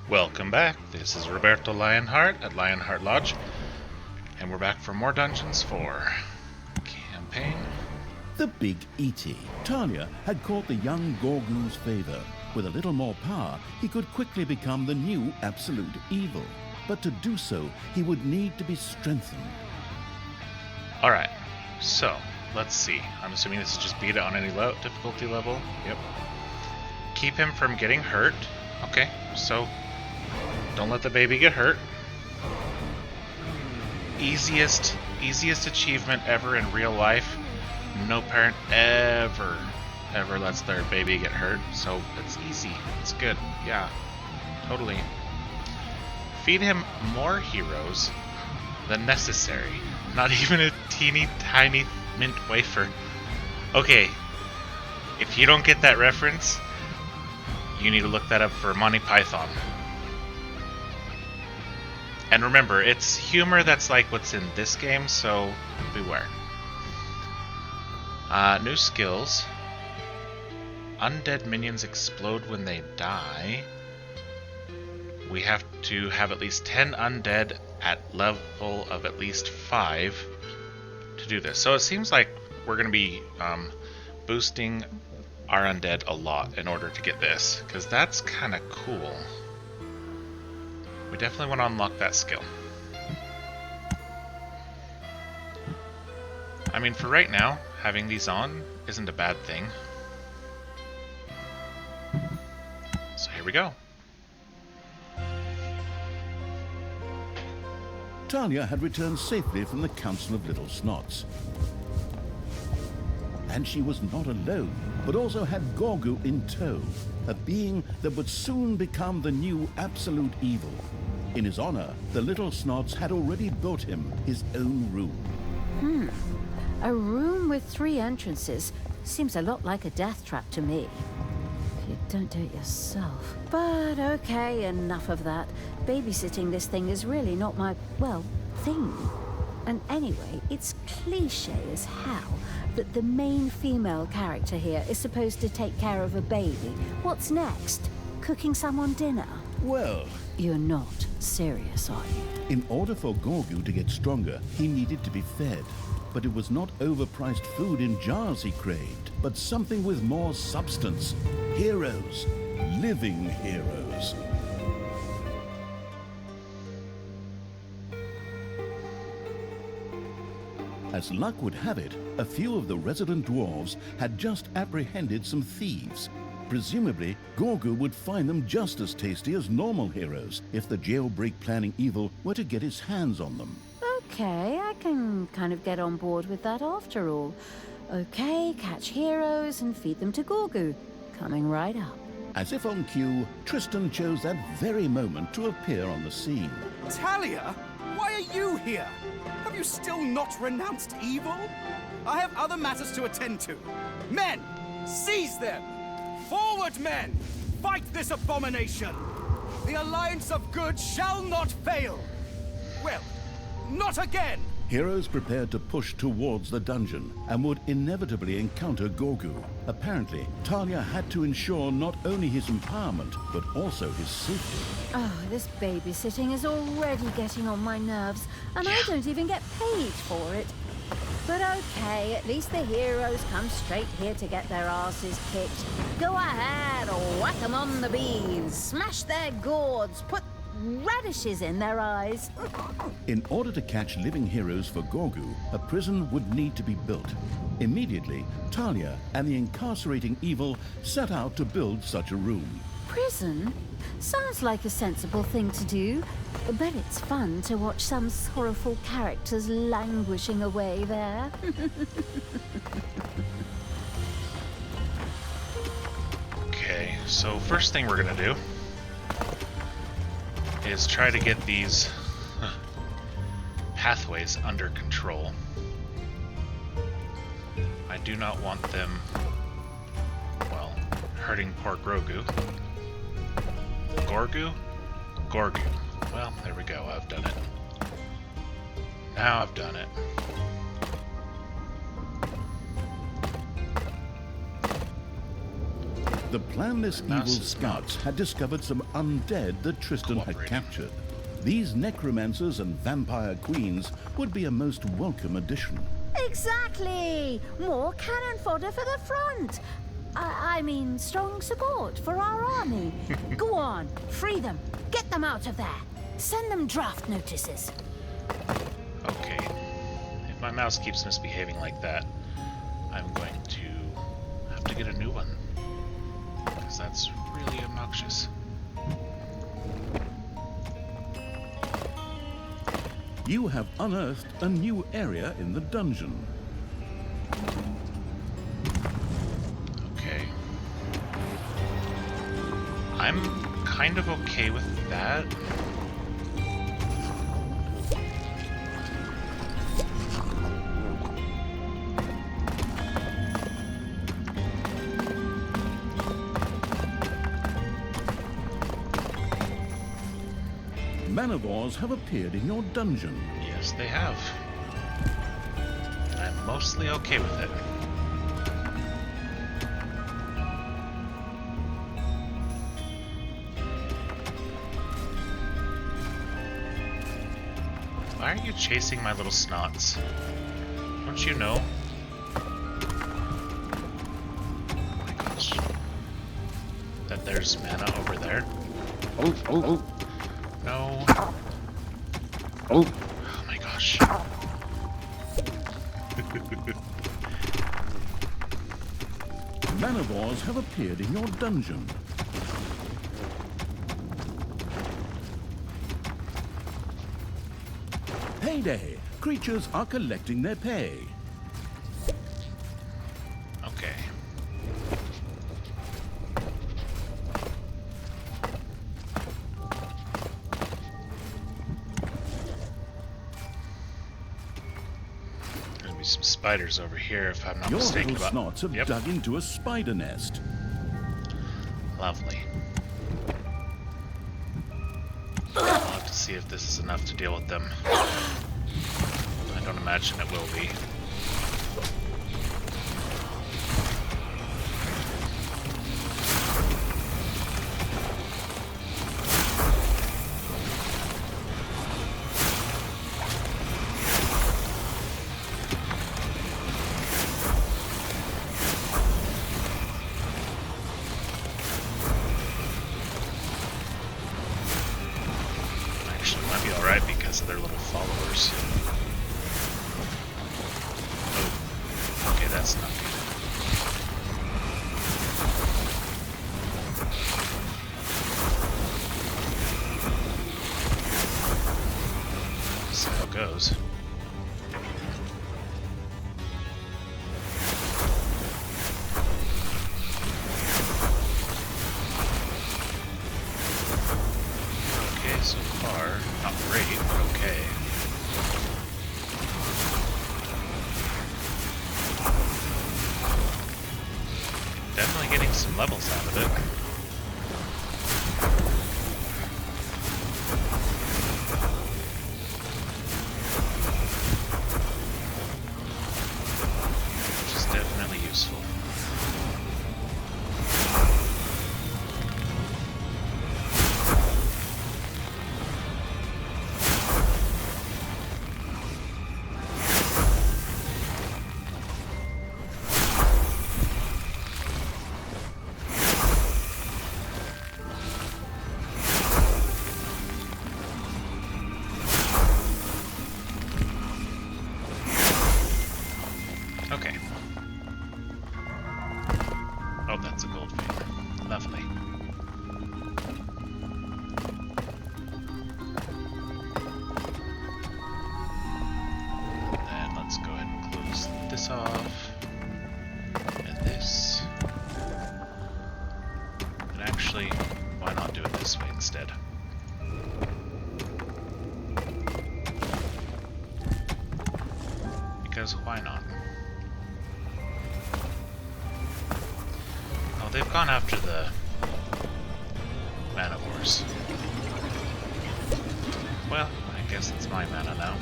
Welcome back. This is Roberto Lionheart at Lionheart Lodge, and we're back for more Dungeons 4 campaign. The big Eaty. Talia had caught the young Gorgu's favor. With a little more power, he could quickly become the new absolute evil. But to do so, he would need to be strengthened. Alright, so let's see. I'm assuming this is just beat it on any difficulty level. Yep. Keep him from getting hurt. Okay, so don't let the baby get hurt. Easiest achievement ever in real life. No parent ever lets their baby get hurt, so it's easy. It's good. Yeah, totally. Feed him more heroes than necessary. Not even a teeny tiny mint wafer. Okay, if you don't get that reference, you need to look that up for Monty Python. And remember, it's humor that's like what's in this game, so beware. New skills. Undead minions explode when they die. We have to have at least 10 undead at level of at least 5 to do this. So it seems like we're going to be boosting our undead a lot in order to get this, because that's kind of cool. We definitely want to unlock that skill. I mean, for right now, having these on isn't a bad thing. So here we go. Talia had returned safely from the Council of Little Snots. And she was not alone, but also had Gorgu in tow, a being that would soon become the new absolute evil. In his honor, the Little Snots had already built him his own room. A room with 3 entrances seems a lot like a death trap to me. If you don't do it yourself. But okay, enough of that. Babysitting this thing is really not my, well, thing. And anyway, it's cliché as hell that the main female character here is supposed to take care of a baby. What's next? Cooking someone dinner? Well, You're not serious, are you? in order for Gorgu to get stronger, he needed to be fed. But it was not overpriced food in jars he craved, but something with more substance. Heroes. Living heroes. As luck would have it, a few of the resident dwarves had just apprehended some thieves. Presumably, Gorgu would find them just as tasty as normal heroes if the jailbreak planning evil were to get his hands on them. Okay, I can kind of get on board with that after all. Okay, catch heroes and feed them to Gorgu. Coming right up. As if on cue, Tristan chose that very moment to appear on the scene. Talia? Why are you here? Have you still not renounced evil? I have other matters to attend to. Men, seize them! Forward, men! Fight this abomination! The alliance of good shall not fail! Well, not again! Heroes prepared to push towards the dungeon and would inevitably encounter Gorgu. Apparently, Talia had to ensure not only his empowerment, but also his safety. Oh, this babysitting is already getting on my nerves, and I don't even get paid for it. But okay, at least the heroes come straight here to get their asses kicked. Go ahead, whack 'em on the beans, smash their gourds, put radishes in their eyes. In order to catch living heroes for Gorgu, a prison would need to be built. Immediately, Talia and the incarcerating evil set out to build such a room. Prison? Sounds like a sensible thing to do, but it's fun to watch some sorrowful characters languishing away there. Okay, so first thing we're gonna do is try to get these pathways under control. I do not want them, well, hurting poor Grogu. Gorgu? Gorgu. Well, there we go, I've done it. Now I've done it. The planless evil mouse is scouts not had discovered some undead that Tristan had cooperating. captured. These necromancers and vampire queens would be a most welcome addition. Exactly! More cannon fodder for the front. I mean, strong support for our army. Go on, free them. Get them out of there. Send them draft notices. Okay. If my mouse keeps misbehaving like that, I'm going to have to get a new one. Because that's really obnoxious. You have unearthed a new area in the dungeon. Okay. I'm kind of okay with that. Manivores have appeared in your dungeon. Yes, they have. I'm mostly okay with it. Why are you chasing my little snots? Don't you know? Oh my gosh. That there's mana over there? Oh. No. Oh. Oh my gosh. Manivores have appeared in your dungeon. Payday! Creatures are collecting their pay. Okay. There's gonna be some spiders over here if I'm not Your mistaken. little snots have Yep. dug into a spider nest. Lovely. I'll have to see if this is enough to deal with them. I don't imagine it will be. Actually, might be alright because of their little followers. Oh, okay, that's not good. See how it goes. Okay, so far, not great, but okay. Definitely getting some levels out of it. Which is definitely useful. Okay. Oh, that's a gold vein. Lovely. And let's go ahead and close this off. And this. And actually, why not do it this way instead? Because why not? Oh, they've gone after the mana horse. Well, I guess it's my mana now.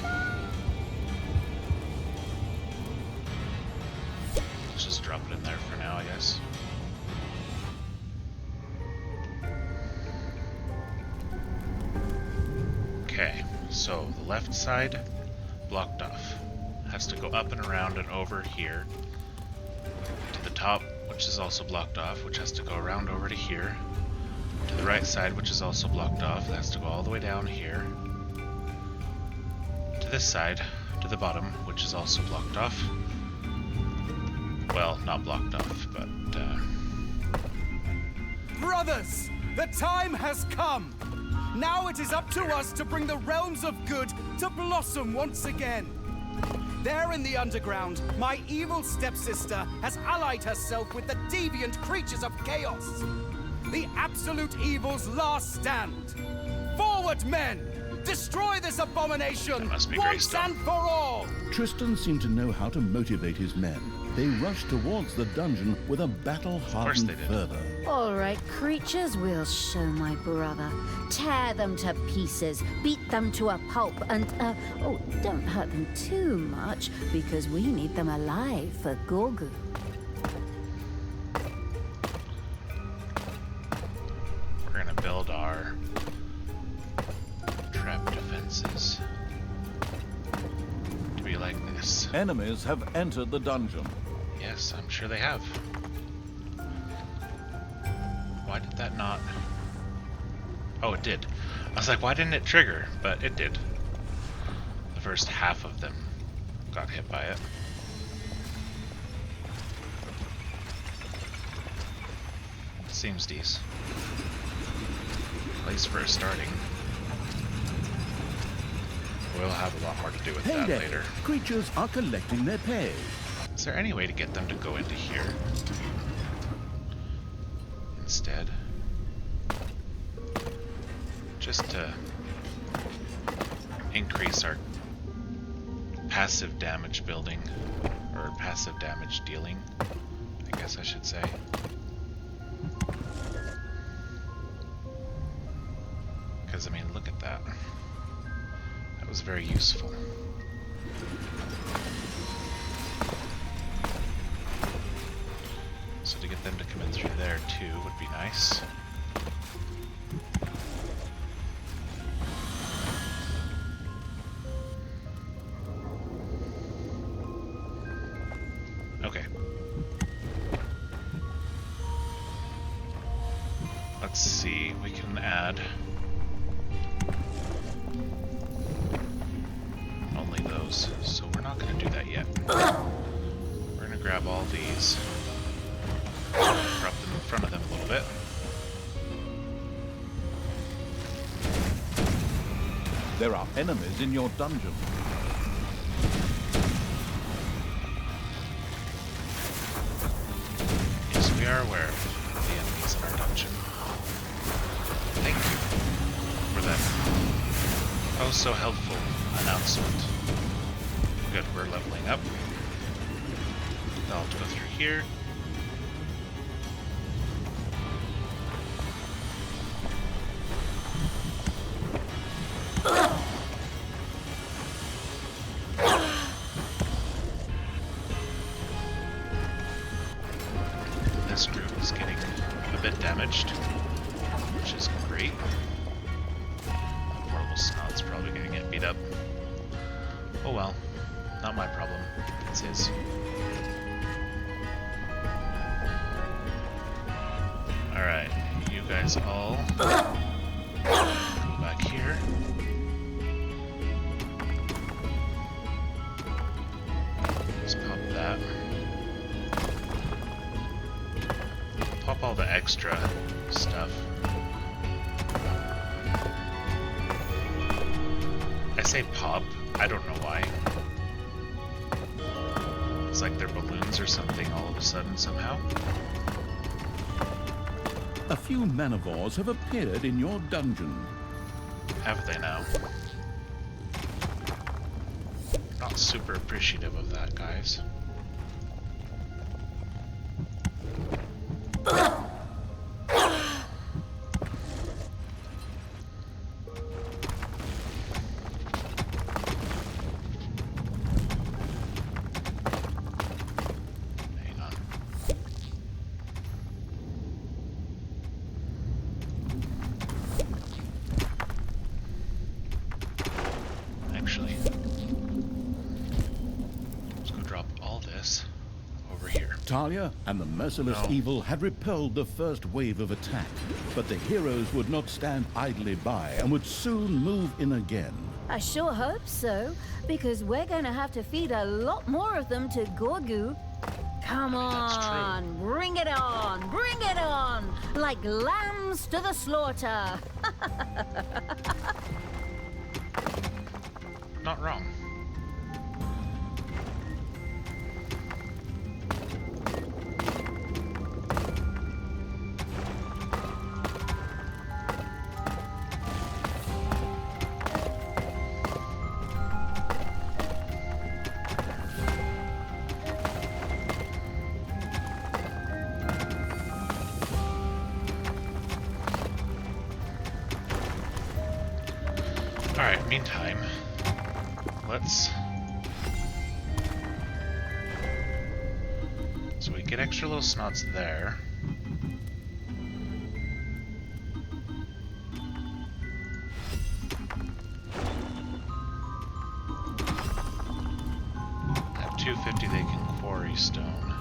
Let's just drop it in there for now, I guess. So the left side blocked off. Has to go up and around and over here to the top, which is also blocked off, which has to go around over to here. To the right side, which is also blocked off, that has to go all the way down here. To this side, to the bottom, which is also blocked off. Well, not blocked off, but Brothers, the time has come. Now it is up to us to bring the realms of good to blossom once again. There in the underground, my evil stepsister has allied herself with the deviant creatures of chaos. The absolute evil's last stand. Forward, men! Destroy this abomination must be once Greystone. and for all! Tristan seemed to know how to motivate his men. They rushed towards the dungeon with a battle-hardened they did. fervor. All right, creatures, we'll show my brother. Tear them to pieces, beat them to a pulp, and, oh, don't hurt them too much, because we need them alive for Gorgu. we're gonna build our trap defenses to be like this. Enemies have entered the dungeon. Yes, I'm sure they have. Why did that not... Oh, it did. I was like, why didn't it trigger? But it did. The first half of them got hit by it. Seems decent. Place for starting. We'll have a lot more to do with that Payday! later. Creatures are collecting their pay. Is there any way to get them to go into here instead? Just to increase our passive damage building, or passive damage dealing, I guess I should say. Because, I mean, look at that. That was very useful. So to get them to come in through there too would be nice. Okay. Let's see, we can add only those, so we're not going to do that yet. We're going to grab all these. Drop them in front of them a little bit. There are enemies in your dungeon. Yes, we are aware of the enemies in our dungeon. Thank you for that oh so helpful announcement. Good, we're leveling up. I'll have to go through here. This group is getting a bit damaged, which is great. The poor little snot's probably gonna get beat up. Oh well, not my problem. It's his. Alright, you guys all go back here. Let's pop that. Pop all the extra stuff. I say pop, I don't know why. It's like they're balloons or something all of a sudden somehow. A few manivores have appeared in your dungeon. Have they now? Not super appreciative of that, guys. Hang on. Talia and the merciless No. evil had repelled the first wave of attack, but the heroes would not stand idly by and would soon move in again. I sure hope so, because we're going to have to feed a lot more of them to Gorgu. Come that's true. on, bring it on, bring it on, like lambs to the slaughter. Not wrong. Alright, meantime, let's... So we get extra little snots there. At 250 they can quarry stone.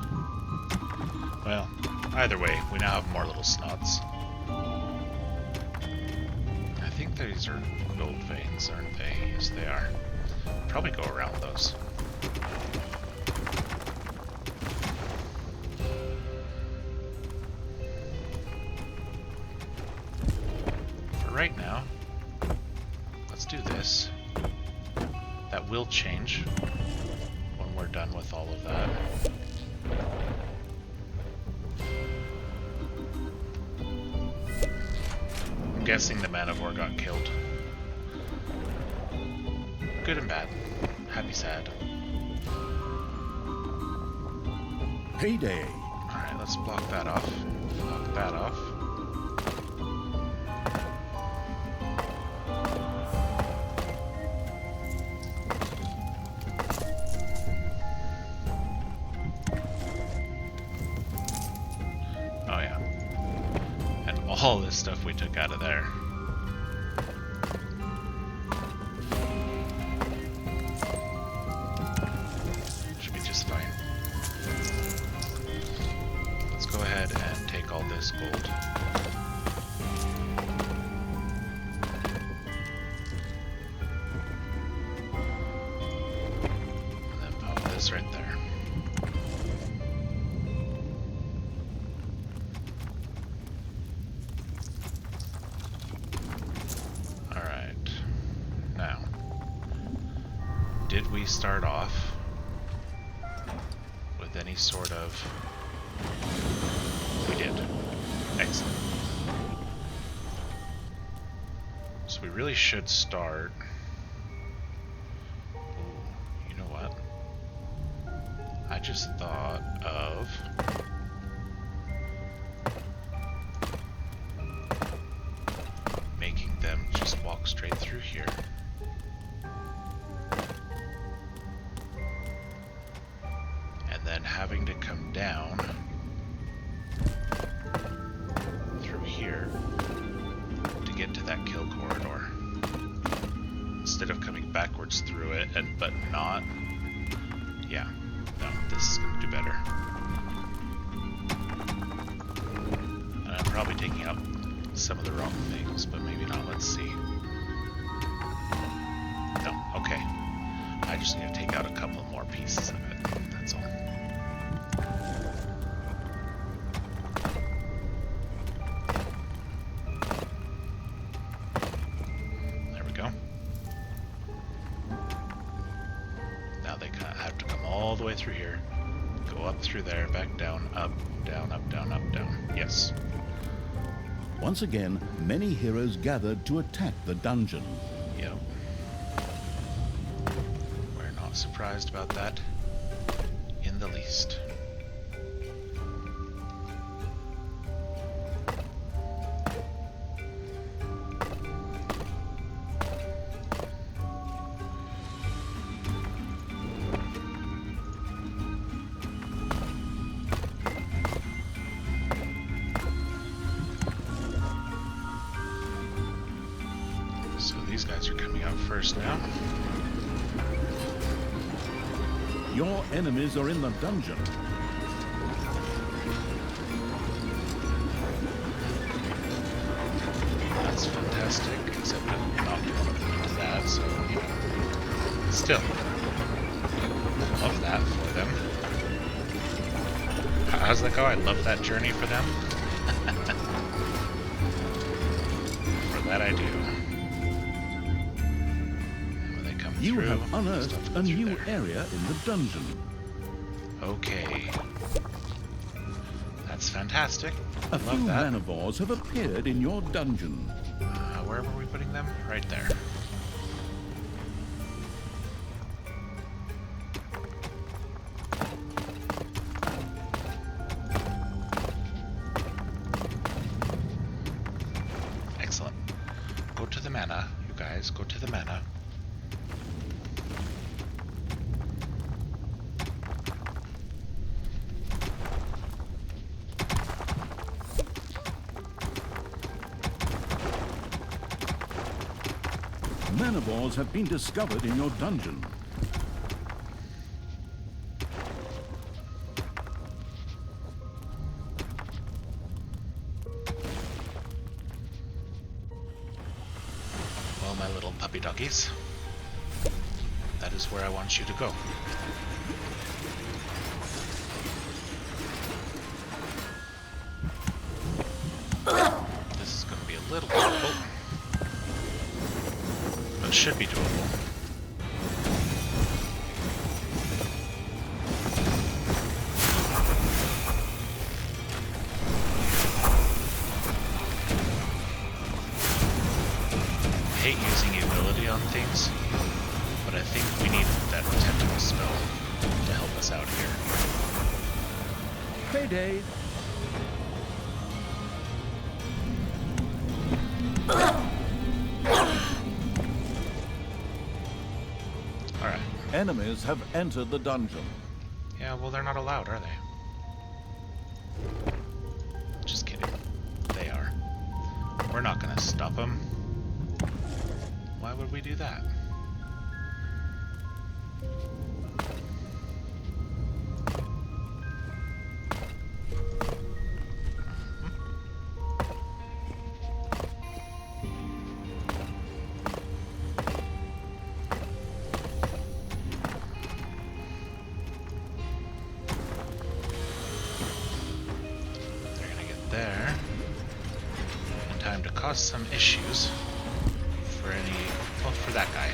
Well, either way, we now have more little snots. I think these are gold veins, aren't they? Yes, they are. Probably go around those. For right now, let's do this. That will change when we're done with all of that. I'm guessing the Man of War got killed. Good and bad. Happy, sad. Payday! Alright, let's block that off. Block that off. Oh yeah. And all this stuff we took out of there. Should be just fine. Let's go ahead and take all this gold. And then pop this right there. Alright. Now, did we start off with any sort of... We did. Excellent. So we really should start... Ooh, you know what? I just thought of... making them just walk straight through here. And then having to come down through here to get to that kill corridor. Instead of coming backwards through it but not. Yeah, no, this is gonna do better. And I'm probably taking up some of the wrong things, but maybe not. Let's see. No, okay. I just need to take out a couple more pieces of it. That's all. There we go. Now they kind of have to come all the way through here. Go up through there, back down, up, down, up, down, up, down. Yes. Once again, many heroes gathered to attack the dungeon. Yep. We're not surprised about that in the least. So these guys are coming out first now. Your enemies are in the dungeon. That's fantastic, except I'm not going into that, so, you know. Still. Love that for them. How's that go? I love that journey for them. For that I do. When they come You through, have unearthed stuff go a through new there. area in the dungeon. Okay. That's fantastic. A Love few that. manivores have appeared in your dungeon. Where were we putting them? Right there. Excellent. Go to the mana, you guys. Go to the mana. Manivores have been discovered in your dungeon. Well, my little puppy doggies, that is where I want you to go. This is going to be a little difficult, but it should be doable. I hate using ability on things, but I think we need that tentacle spell to help us out here. Payday! Alright. Enemies have entered the dungeon. Yeah, well, they're not allowed, are they? Just kidding. They are. We're not gonna stop them. Why would we do that? They're gonna get there in time to cause some issues for any, well, for that guy,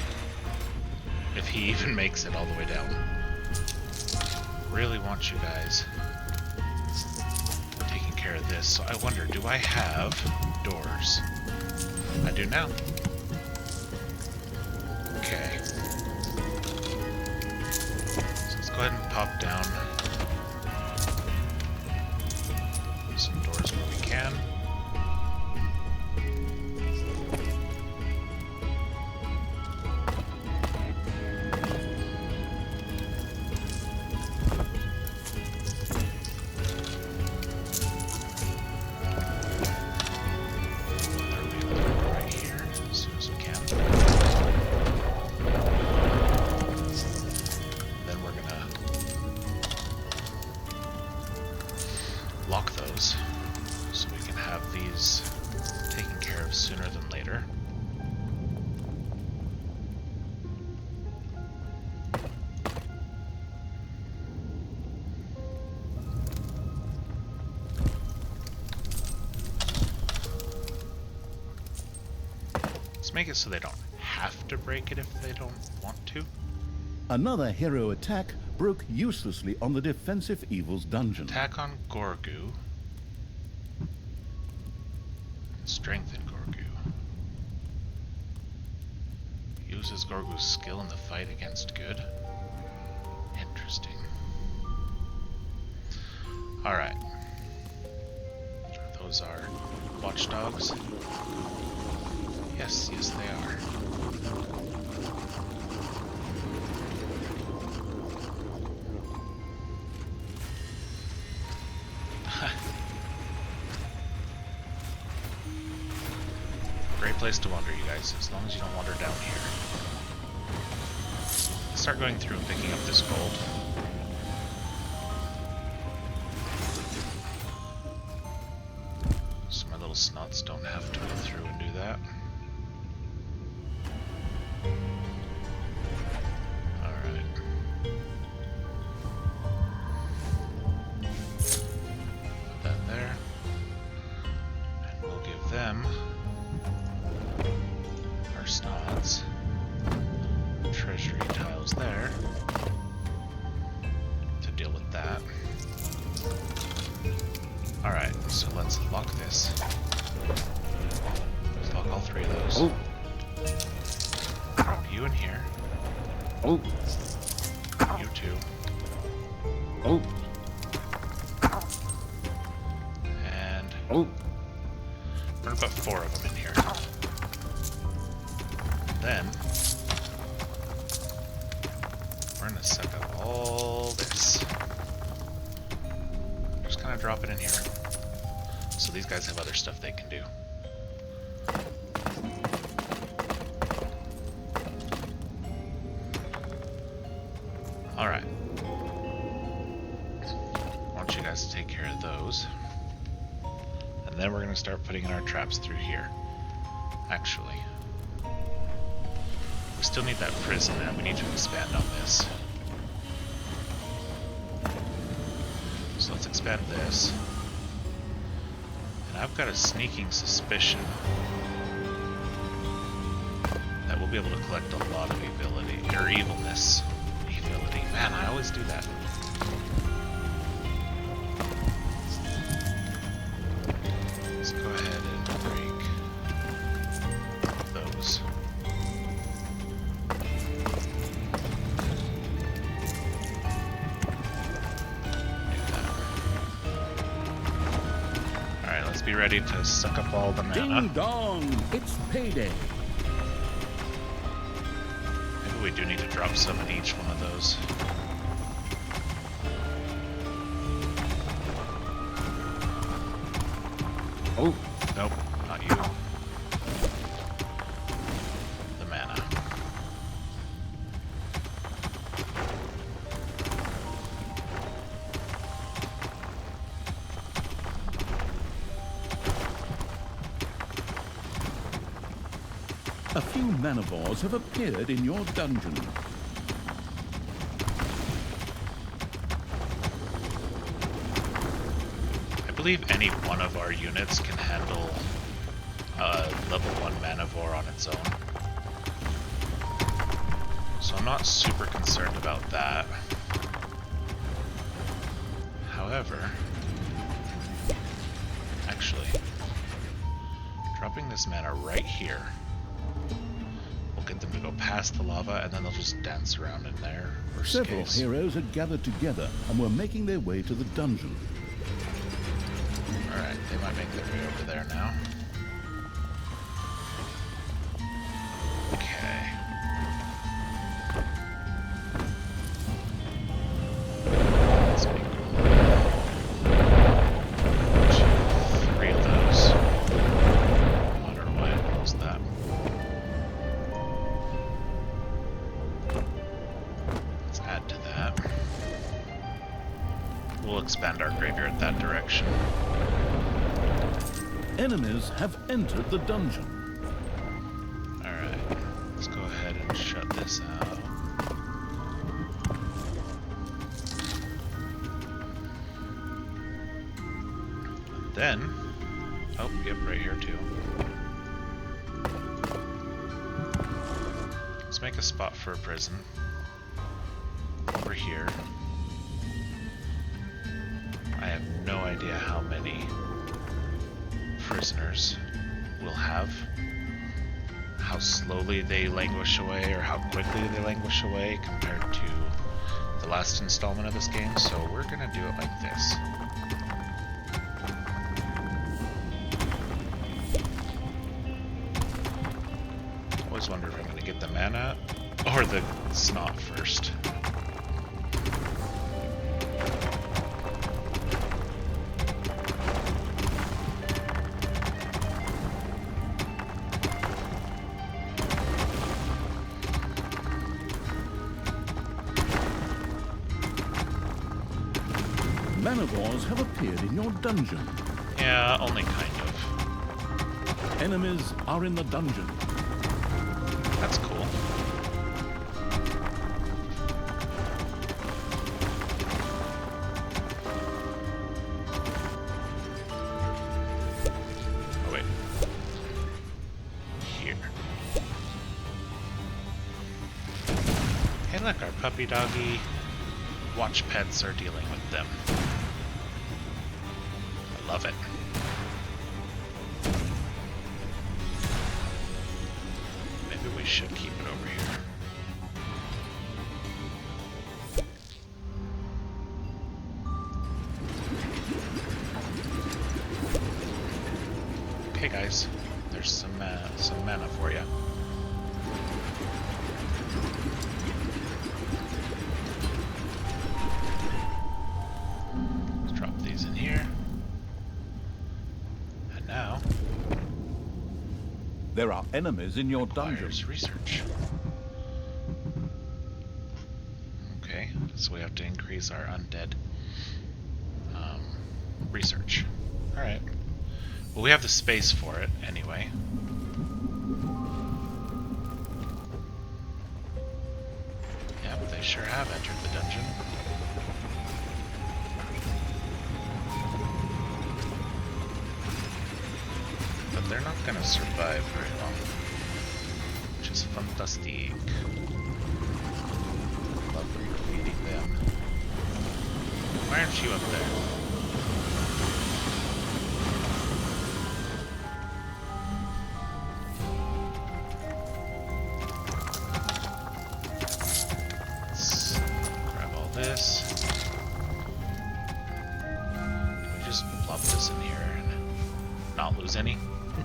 if he even makes it all the way down. Really want you guys taking care of this. So I wonder, do I have doors? I do now. Okay. So let's go ahead and pop down some doors where we can. Right here, as soon as we can. Then we're gonna lock those so we can have these taken care of sooner than later. Let's make it so they don't have to break it if they don't want to. Another hero attack broke uselessly on the defensive evil's dungeon. Attack on Gorgu. Strengthen Gorgu. Uses Gorgu's skill in the fight against good. Interesting. Alright. Those are watchdogs. Yes, yes they are. Great place to wander, you guys, as long as you don't wander down here. Let's start going through and picking up this gold. So my little those snots don't have to go through and do that. Alright. Put that there. And we'll give them our snots. Treasury tiles there to deal with that. Alright, so let's lock this. Let's lock all three of those. Oh. Drop you in here. Oh. You two. Oh. And Oh. we're gonna put 4 of them in here. Then we're gonna suck up all this. Just kind of drop it in here. So these guys have other stuff they can do. Alright. I want you guys to take care of those. And then we're gonna start putting in our traps through here. Actually, we still need that prison and we need to expand on this. So let's expand this. And I've got a sneaking suspicion that we'll be able to collect a lot of ability, or evilness. Evility. Man, I always do that. Let's go ahead and break those. Alright, let's be ready to suck up all the mana. Ding dong! It's payday. Maybe we do need to drop some in each one of those. Oh. Nope, not you. The mana. A few manivores have appeared in your dungeon. I believe any one of our units can handle level 1 manivore on its own. So I'm not super concerned about that. However, actually, dropping this mana right here will get them to go past the lava and then they'll just dance around in there. Worst Several case. heroes had gathered together and were making their way to the dungeon. Alright, they might make their way over there now. Okay. Let's make 3 of those. I wonder why I closed that. Let's add to that. We'll expand our graveyard that direction. Enemies have entered the dungeon. Alright, let's go ahead and shut this out. Then, oh, yep, right here too. Let's make a spot for a prison. Over here. I have no idea how many prisoners we'll have. How slowly they languish away, or how quickly they languish away compared to the last installment of this game, so we're gonna do it like this. Always wonder if I'm gonna get the mana or the snot first. Manivores have appeared in your dungeon. Yeah, only kind of. Enemies are in the dungeon. That's cool. Oh, wait. Here. Hey, look, our puppy doggy watch pets are dealing with them. I love it. Maybe we should keep it over here. Okay, guys, there's some mana for you. Let's drop these in here. And now, There are enemies in your dungeon. requires research. Okay, so we have to increase our undead research. Alright. Well, we have the space for it anyway. Yep, they sure have entered the dungeon. But they're not gonna survive very long. Which is fantastic. Love feeding them. Why aren't you up there? Let's grab all this. Can we just plop this in here and not lose any? I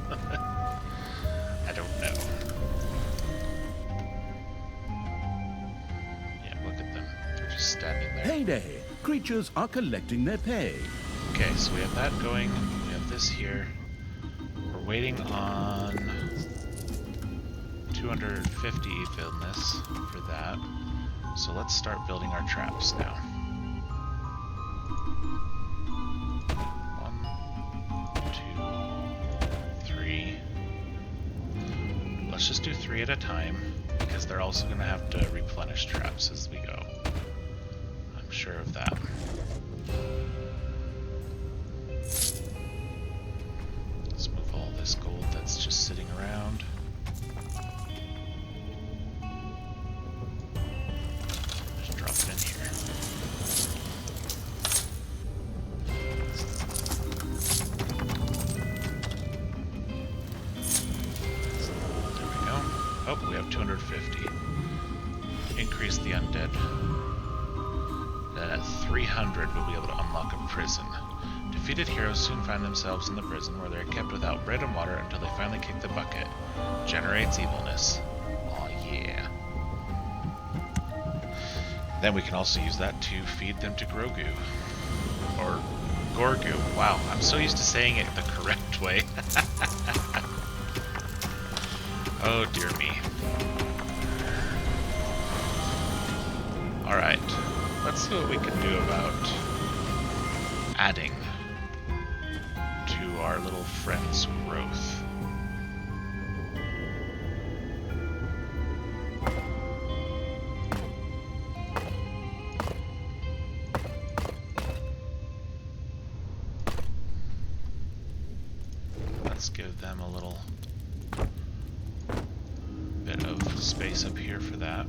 don't know. Yeah, look at them. They're just standing there. Payday! Creatures are collecting their pay. Okay, so we have that going. We have this here. We're waiting on 250 fitness for that. So let's start building our traps now. 1, 2, 3. Let's just do 3 at a time, because they're also going to have to replenish traps as we go. I'm sure of that. Let's move all this gold that's just sitting around. Just drop it in here. There we go. Oh, we have 250. Increase the undead. Then at 300 we'll be able to unlock a prison. Defeated heroes soon find themselves in the prison where they're kept without bread and water until they finally kick the bucket. Generates evilness. Aw, yeah. Then we can also use that to feed them to Grogu. Or Gorgu. Wow, I'm so used to saying it the correct way. Oh dear me. Alright, let's see what we can do about adding to our little friend's growth. Let's give them a little bit of space up here for that.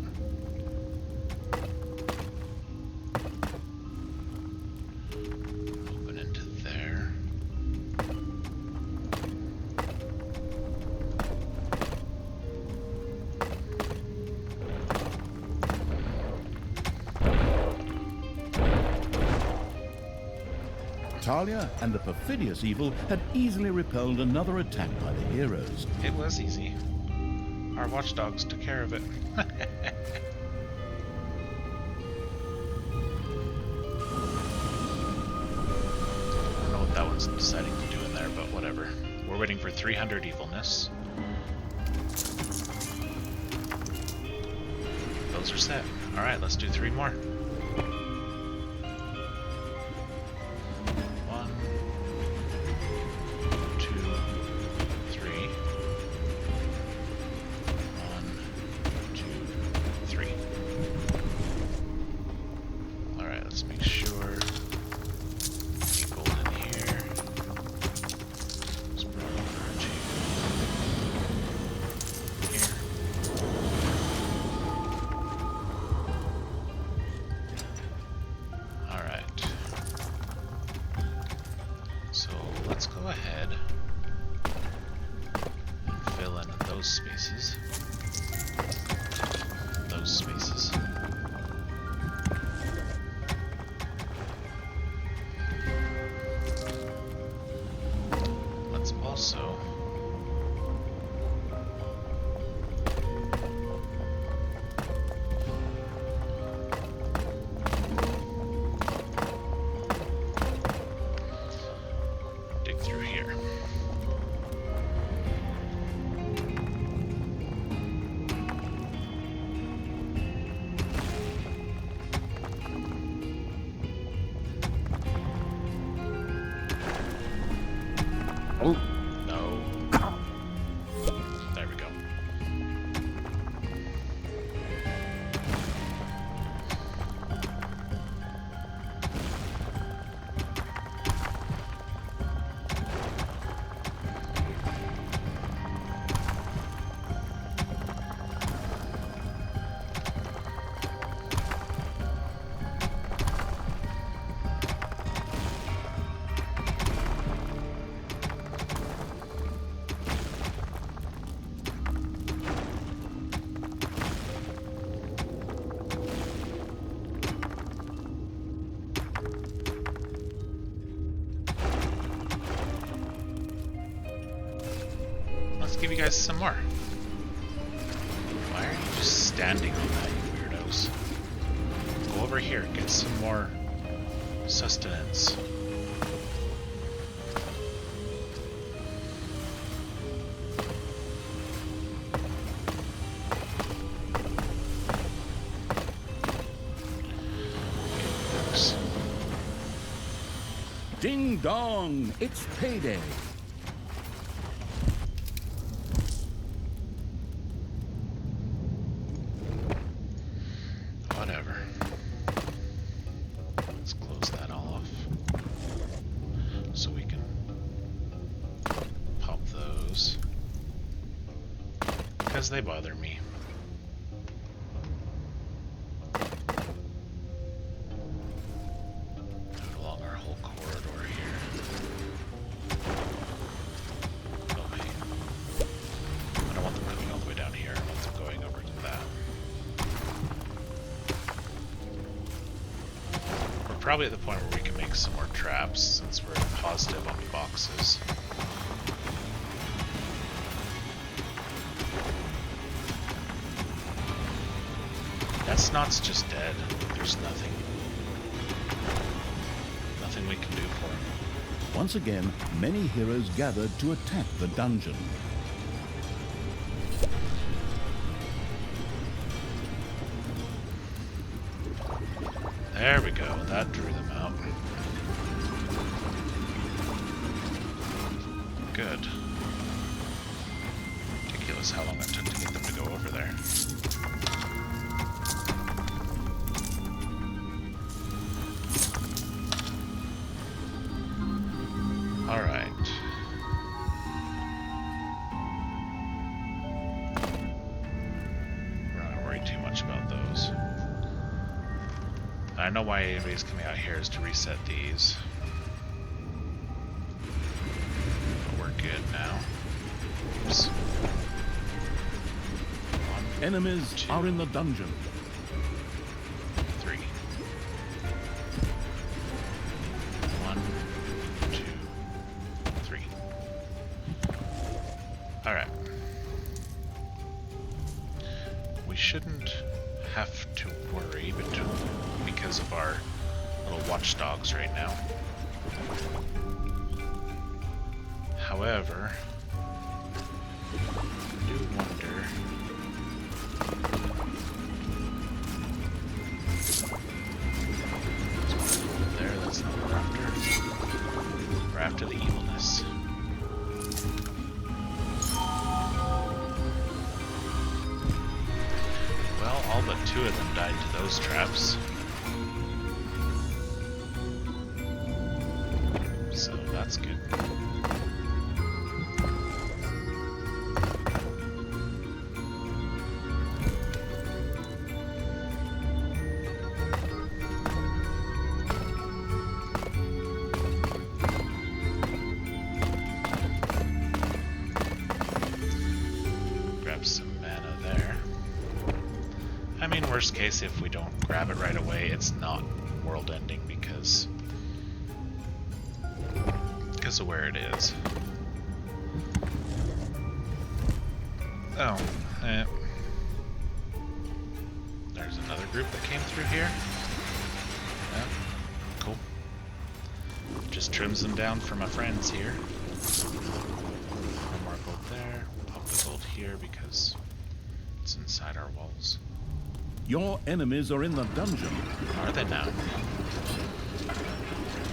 Open into there. Talia and the perfidious evil had easily repelled another attack by the heroes. It was easy. Our watchdogs took care of it. I don't know what that one's deciding to do in there, but whatever. We're waiting for 300 evilness. Those are set. Alright, let's do 3 more. 1, 2, 3. those spaces. Those spaces. Let's also dig through here. Oh, No. There we go. Let's give you guys some more. Why are you just standing on that, you weirdos? Go over here, get some more sustenance. Folks. Ding dong! It's payday! Whatever. Let's close that all off. So we can pop those. Because they bother me. Do it along our whole corridor here. Oh, hey. I don't want them coming all the way down here. I want them going over to that. We're probably at the point where we can make some more traps since we're positive on the boxes. That snot's just dead. There's nothing we can do for him. Once again, many heroes gathered to attack the dungeon. There we go. That drew them out. Good. Ridiculous how long it took to get them to go over there. Alright. We're not gonna worry too much about those. I know why everybody's coming out here is to reset these. But we're good now. Oops. One, Enemies two, are in the dungeon. 3. 1, 2, 3. Alright. We shouldn't have to worry because of our little watchdogs right now. However, I do wonder. There, that's not what we're after. We're after the evilness. Well, all but 2 of them died to those traps. So that's good. grab some mana there. I mean, worst case, if we don't grab it right away, it's not world ending because of where it is. Oh, there's another group that came through here. Yeah, cool. Just trims them down for my friends here. One more gold there. We'll pop the gold here because it's inside our walls. Your enemies are in the dungeon. Are they now?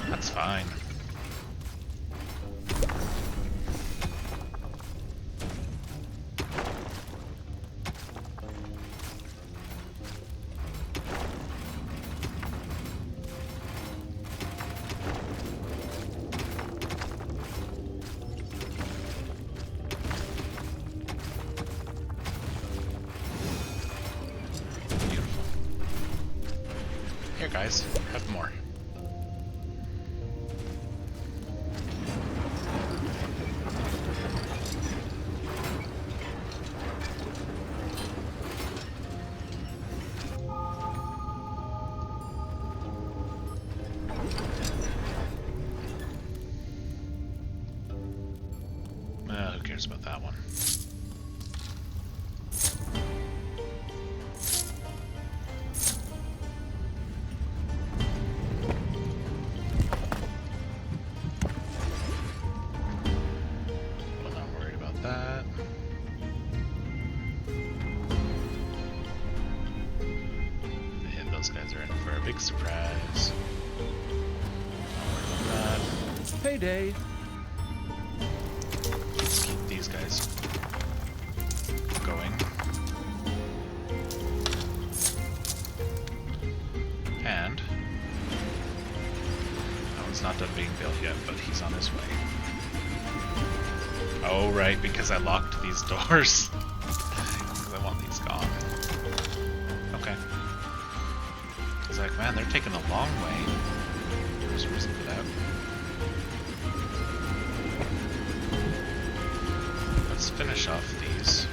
That's fine. Here, guys, have more. Who cares about that one? Big surprise. Payday. Let's keep these guys going. And that one's not done being built yet, but he's on his way. Oh, right, because I locked these doors. Because I want these gone. Okay. Like, man, they're taking a long way. There's a reason for that. Let's finish off these.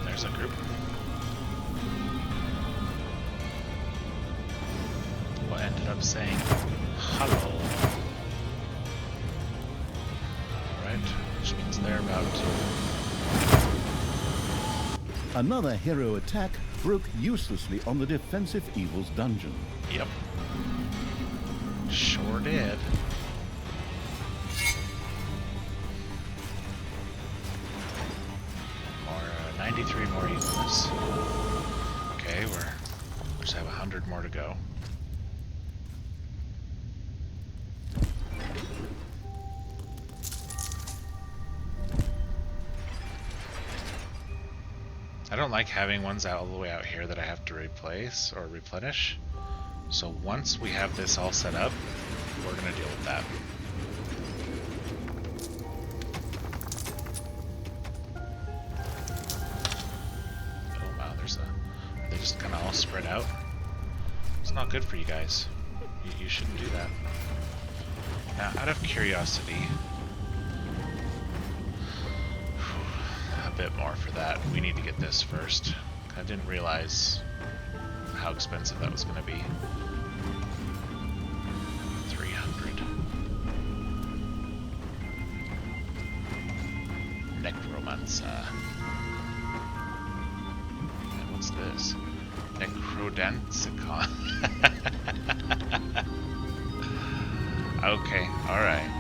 There's a group. What ended up saying hello. Alright, which means they're about to. Another hero attack broke uselessly on the defensive evil's dungeon. Yep. Sure did. More, 93 more evil's. Okay, we just have 100 more to go. I don't like having ones out all the way out here that I have to replace or replenish. So once we have this all set up, we're going to deal with that. Oh wow, they just kind of all spread out. It's not good for you guys. You shouldn't do that. Now, out of curiosity, a bit more for that. We need to get this first. I didn't realize how expensive that was going to be. 300. Necromancer. And what's this? Necrodancicon. Okay, alright.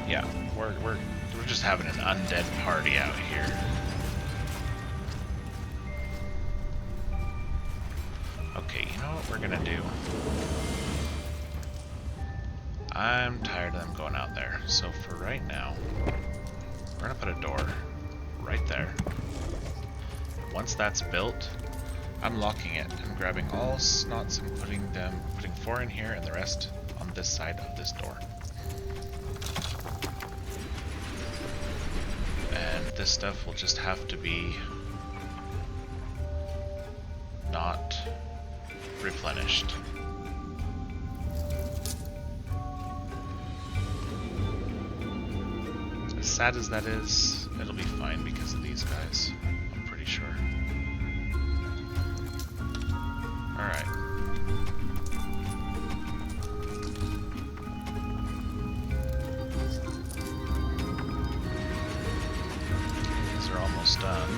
Yeah, we're just having an undead party out here. Okay, you know what we're gonna do? I'm tired of them going out there. So for right now, we're gonna put a door right there. Once that's built, I'm locking it. I'm grabbing all snots and putting 4 in here and the rest on this side of this door. And this stuff will just have to be not replenished. As sad as that is, it'll be fine because of these guys, I'm pretty sure. Alright. These are almost done.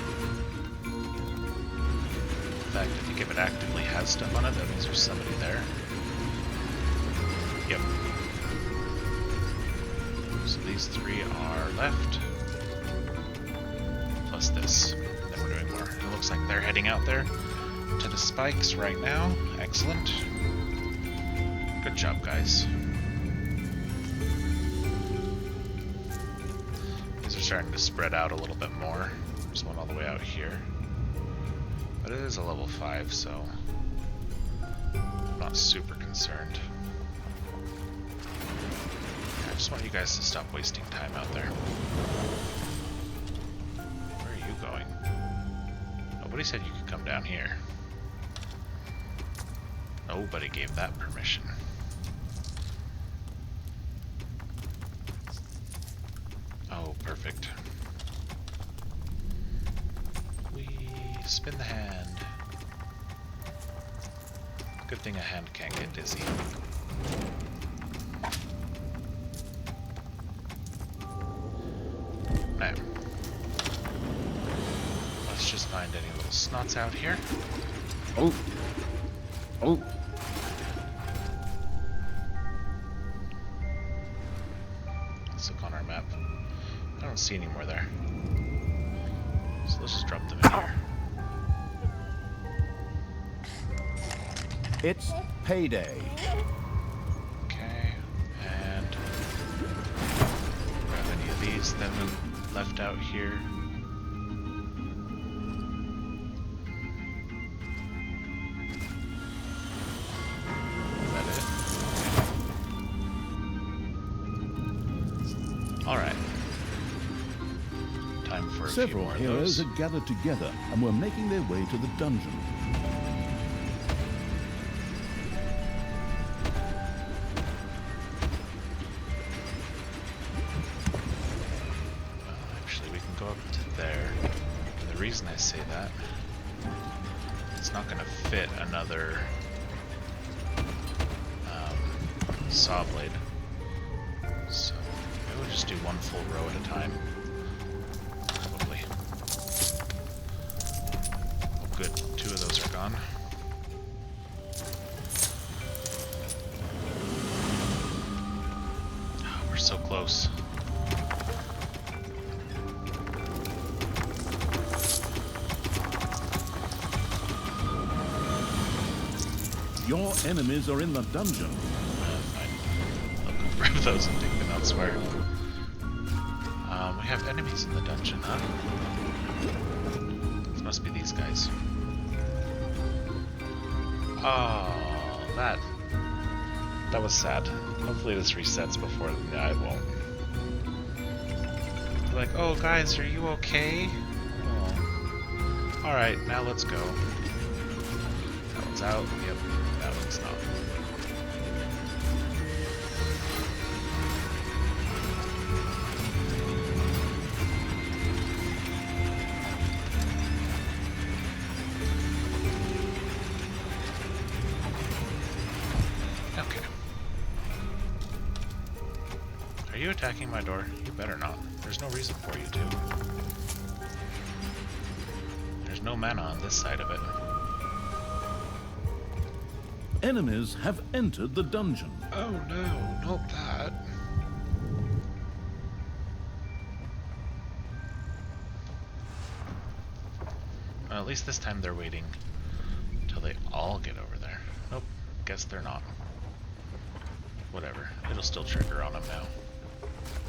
In fact, I think if it actively has stuff on it, that means there's somebody there. Yep. So these 3 are left. Plus this. Then we're doing more. It looks like they're heading out there to the spikes right now. Excellent. Good job, guys. These are starting to spread out a little bit more. There's one all the way out here. But it is a level 5, so I'm not super concerned. I just want you guys to stop wasting time out there. Where are you going? Nobody said you could come down here. Nobody gave that permission. Oh, perfect. We spin the hand. Good thing a hand can't get dizzy. Now, let's just find any little snots out here. Oh. Oh. Let's look on our map. I don't see any more there. So let's just drop them in here. It's payday. Okay, and grab any of these that we left out here. Is that it? Alright. Time for a few Several more of heroes those. had gathered together and were making their way to the dungeon. Actually, we can go up to there. And the reason I say that, it's not going to fit another saw blade. So maybe we'll just do one full row at a time. Probably. Oh, good. 2 of those are gone. Oh, we're so close. Your enemies are in the dungeon. Fine. I'll go grab those and take them elsewhere. We have enemies in the dungeon, huh? This must be these guys. Oh, that was sad. Hopefully this resets before. Yeah, it won't. Like, oh guys, are you okay? Oh. Alright, now let's go. That one's out. Yep, that one's not. Okay. Are you attacking my door? You better not. There's no reason for you to. There's no mana on this side of it. Enemies have entered the dungeon. Oh no, not that. Well, at least this time they're waiting till they all get over there. Nope, guess they're not. whatever. It'll still trigger on him now.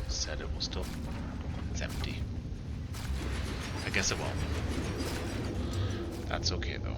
Said it will still... It's empty. I guess it won't. That's okay, though.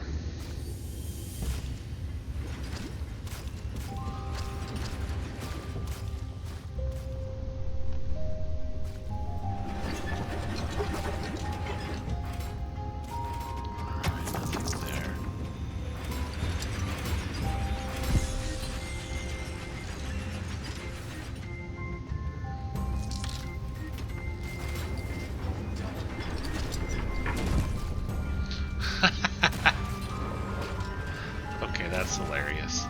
Okay, that's hilarious.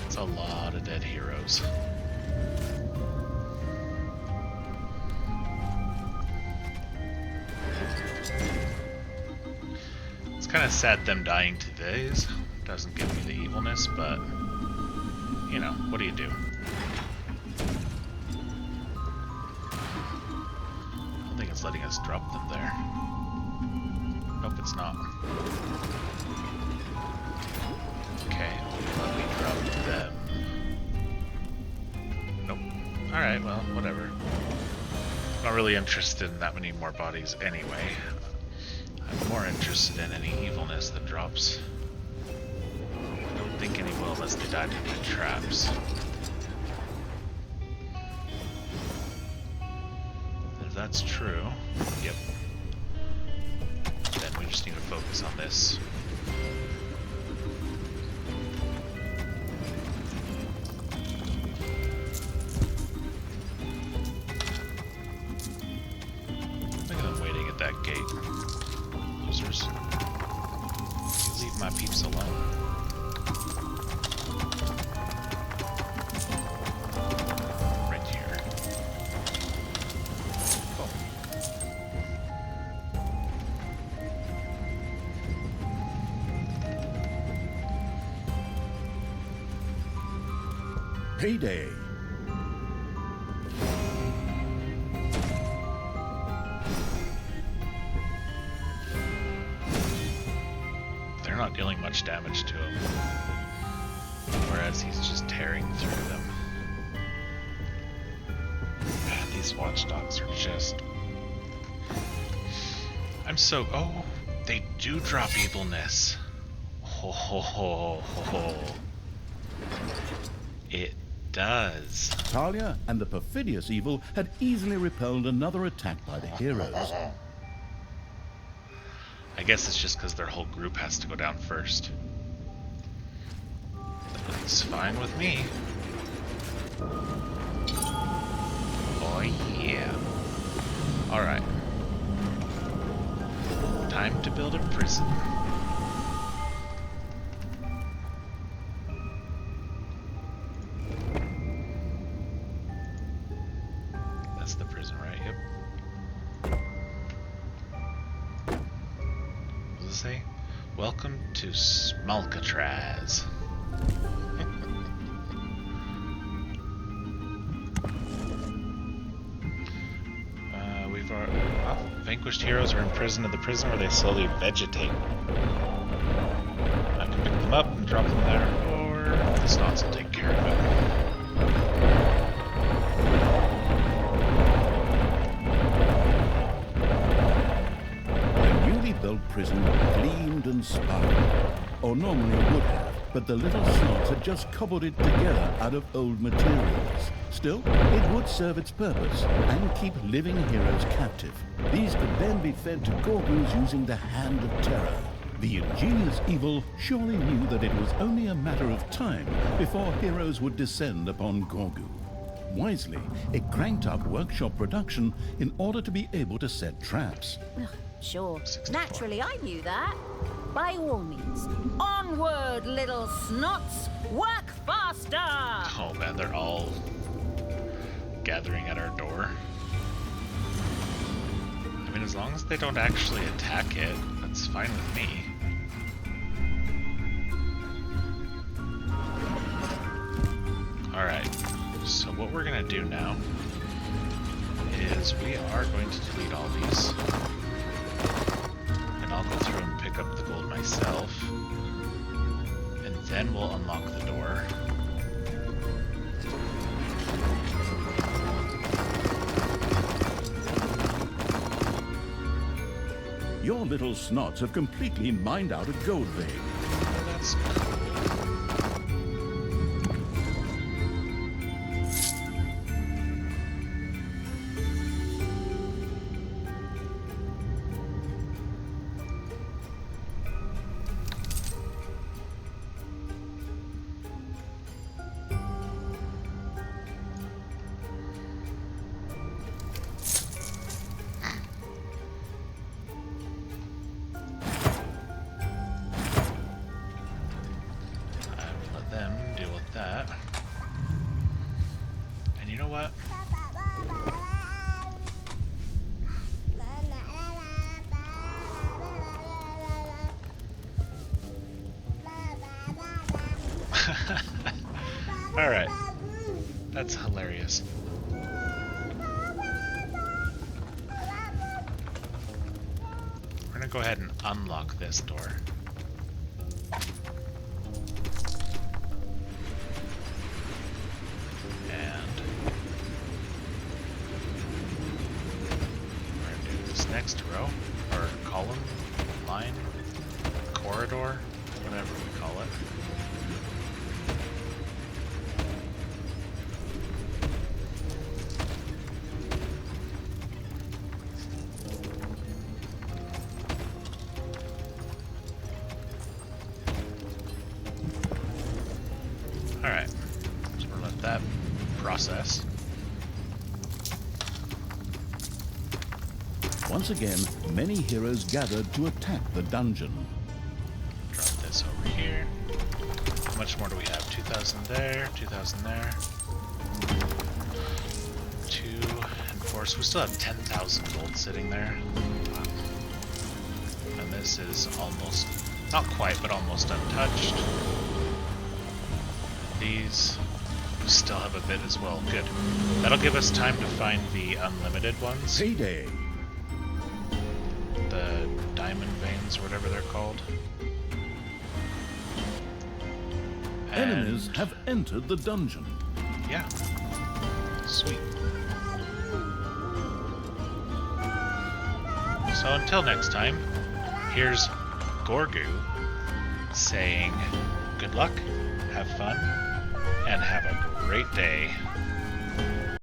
It's a lot of dead heroes. It's kind of sad them dying to these. Doesn't give me the evilness, but you know, what do you do? I don't think it's letting us drop them there. Nope, it's not. Okay, let me drop them. Nope. Alright, well, whatever. Not really interested in that many more bodies anyway. I'm more interested in any evilness that drops. I don't think any will unless they died into traps. If that's true, yep. Then we just need to focus on this. Look at them waiting at that gate. Losers. You leave my peeps alone. Payday. They're not dealing much damage to him, whereas he's just tearing through them. Man, these watchdogs are just... I'm so... Oh, they do drop evilness. Ho ho ho ho ho. It does. Talia and the perfidious evil had easily repelled another attack by the heroes. I guess it's just because their whole group has to go down first. It's fine with me. Oh yeah. Alright. Time to build a prison. That's the prison, right? Yep. What does it say? Welcome to Smalcatraz. We've already... Well, vanquished heroes are imprisoned in the prison where they slowly vegetate. I can pick them up and drop them there, or the Snots will take care of it. Built prison gleamed and sparkled, or normally would have, but the little Snots had just cobbled it together out of old materials. Still, it would serve its purpose and keep living heroes captive. These could then be fed to Gorgus using the Hand of Terror. The ingenious evil surely knew that it was only a matter of time before heroes would descend upon Gorgu. Wisely, it cranked up workshop production in order to be able to set traps. Sure. 64. Naturally, I knew that. By all means, onward, little Snots! Work faster! Oh man, they're all gathering at our door. I mean, as long as they don't actually attack it, that's fine with me. Alright, so what we're gonna do now is we are going to delete all these. And I'll go through and pick up the gold myself. And then we'll unlock the door. Your little snots have completely mined out a gold vein. Oh, that's cool. And you know what? Alright. That's hilarious. We're gonna go ahead and unlock this door. Next row, or column, line, corridor, whatever we call it. Alright, so we'll let that process. Once again, many heroes gathered to attack the dungeon. Drop this over here. How much more do we have? 2,000 there, 2,000 there. 2 and 4. So we still have 10,000 gold sitting there. And this is almost, not quite, but almost untouched. These we still have a bit as well. Good. That'll give us time to find the unlimited ones. Payday! The diamond veins, or whatever they're called. Enemies have entered the dungeon. Yeah. Sweet. So until next time, here's Gorgu saying good luck, have fun, and have a great day.